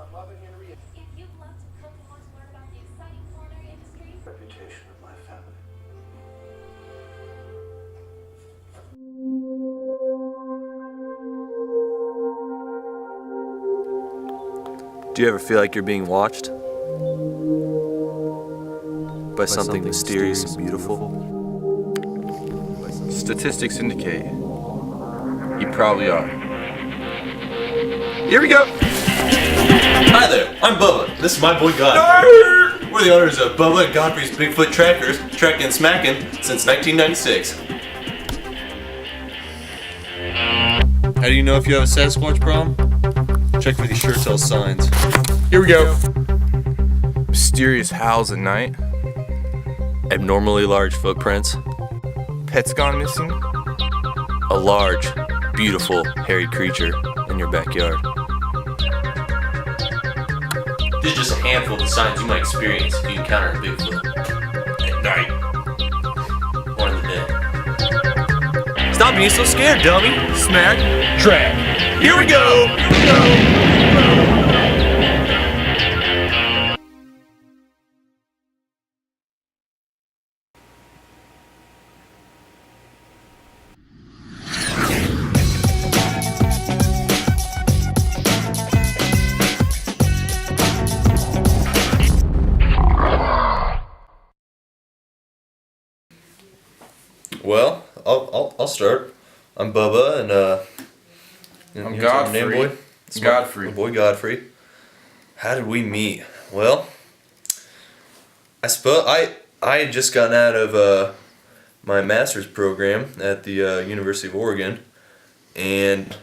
If you'd love to cook and want to learn about the exciting culinary industry, Reputation of my family. Do you ever feel like you're being watched? By something mysterious and beautiful? Statistics indicate you probably are. Here we go! Hi there, I'm Bubba. This is my boy Godfrey. We're the owners of Bubba and Godfrey's Bigfoot Trackers, trekking and smacking since 1996. How do you know if you have a Sasquatch problem? Check for these sure tell signs. Here we go. Mysterious howls at night. Abnormally large footprints. Pets gone missing. A large, beautiful, hairy creature in your backyard. This is just a handful of the signs you might experience if you encounter a Bigfoot. At night. Or in the day. Stop being so scared, dummy! Smack! Track. Here we go! Here we go! Well, I'll start. I'm Bubba and I'm here's our name, Godfrey. boy. It's Godfrey. My boy Godfrey. How did we meet? Well, I suppose I had just gotten out of my master's program at the University of Oregon, and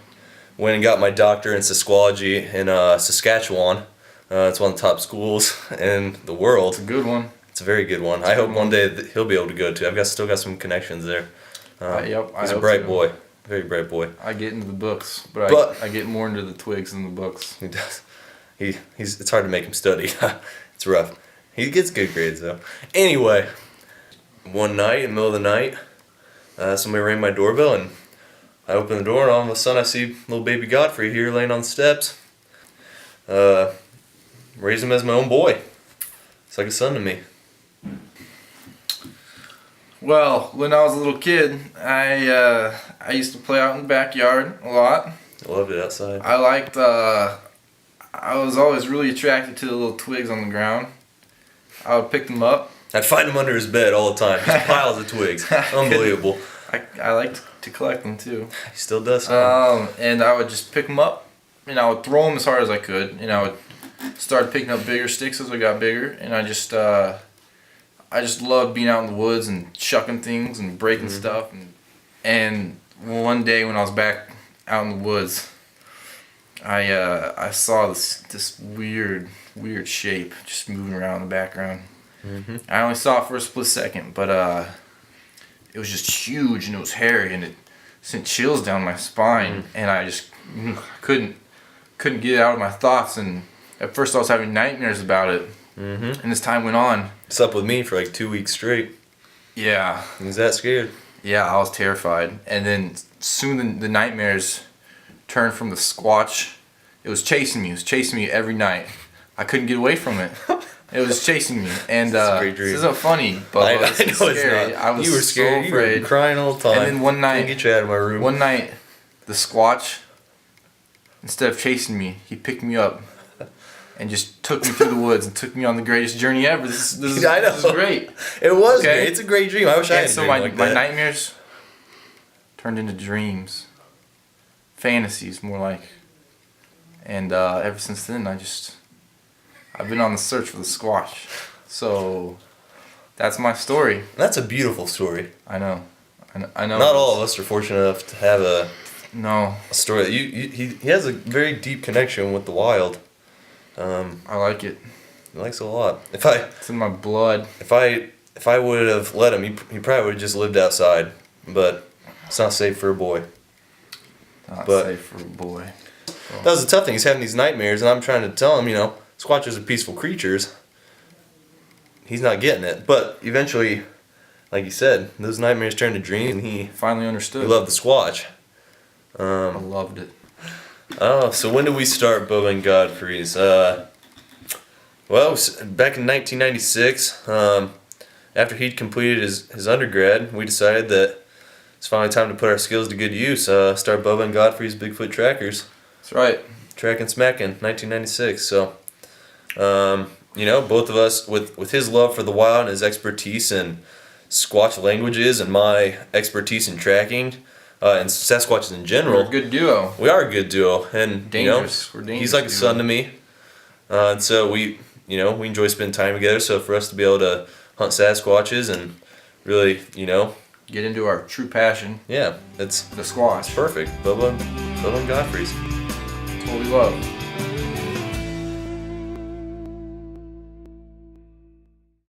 went and got my doctorate in Sasquatch in Saskatchewan. It's one of the top schools in the world. It's a good one. It's a very good one. I hope one day that he'll be able to go to. Still got some connections there. Yep, He's a hope bright so. boy, very bright boy. I get into the books, but I get more into the twigs than the books. He does. He's. It's hard to make him study. It's rough. He gets good grades though. Anyway, one night in the middle of the night, somebody rang my doorbell and I opened the door and all of a sudden I see little baby Godfrey here laying on the steps. Raised him as my own boy. It's like a son to me. Well, when I was a little kid, I used to play out in the backyard a lot. I loved it outside. I liked. I was always really attracted to the little twigs on the ground. I would pick them up. I'd find him under his bed all the time. Just piles of twigs. Unbelievable. I liked to collect them too. He still does. And I would just pick them up, and I would throw them as hard as I could, and I would start picking up bigger sticks as I got bigger, and I just loved being out in the woods and chucking things and breaking stuff, and one day when I was back out in the woods, I saw this weird shape just moving around in the background. I only saw it for a split second, but it was just huge and it was hairy and it sent chills down my spine, and I just couldn't get it out of my thoughts, and at first I was having nightmares about it. And as time went on, Slept with me for like 2 weeks straight. yeah, He was that scared. yeah, I was terrified. And then soon the nightmares turned from the Squatch. It was chasing me. It was chasing me every night. I couldn't get away from it. It was chasing me. And a great dream. this isn't funny, but I it know was it's scary. not. I was You were scared. so You were afraid. crying all the time. And then one night, Couldn't get you out of my room. One night, the Squatch, instead of chasing me, he picked me up and just took me through the woods and took me on the greatest journey ever. This is I know. This is great. It was Okay. great. It's a great dream. I wish I had And a so dream my like my that. nightmares turned into dreams, fantasies more like. And ever since then, I've been on the search for the Squatch. So that's my story. That's a beautiful story. I know. I know. Not all of us are fortunate enough to have a No, story. He has a very deep connection with the wild. I like it. He likes it a lot. It's in my blood. If I would have let him, he probably would have just lived outside. But it's not safe for a boy. Not But- safe for a boy. That was the tough thing. He's having these nightmares, and I'm trying to tell him, Squatches are peaceful creatures. He's not getting it. But eventually, like you said, those nightmares turned to dreams, and he Finally understood. loved the Squatch. I loved it. Oh, so when did we start Bubba and Godfrey's? Back in 1996, after he'd completed his undergrad, we decided that it's finally time to put our skills to good use. Start Bubba and Godfrey's Bigfoot Trackers. That's right. Tracking Smacking, 1996. So, both of us, with his love for the wild and his expertise in Squatch languages and my expertise in tracking, and Sasquatches in general. We're a good duo. We are a good duo, and Dangerous. We're dangerous. he's like a duo. son to me, and so we enjoy spending time together. So for us to be able to hunt Sasquatches and really, Get into our true passion, yeah, it's the Squatch. perfect. Bubba and Godfrey's. That's what we love.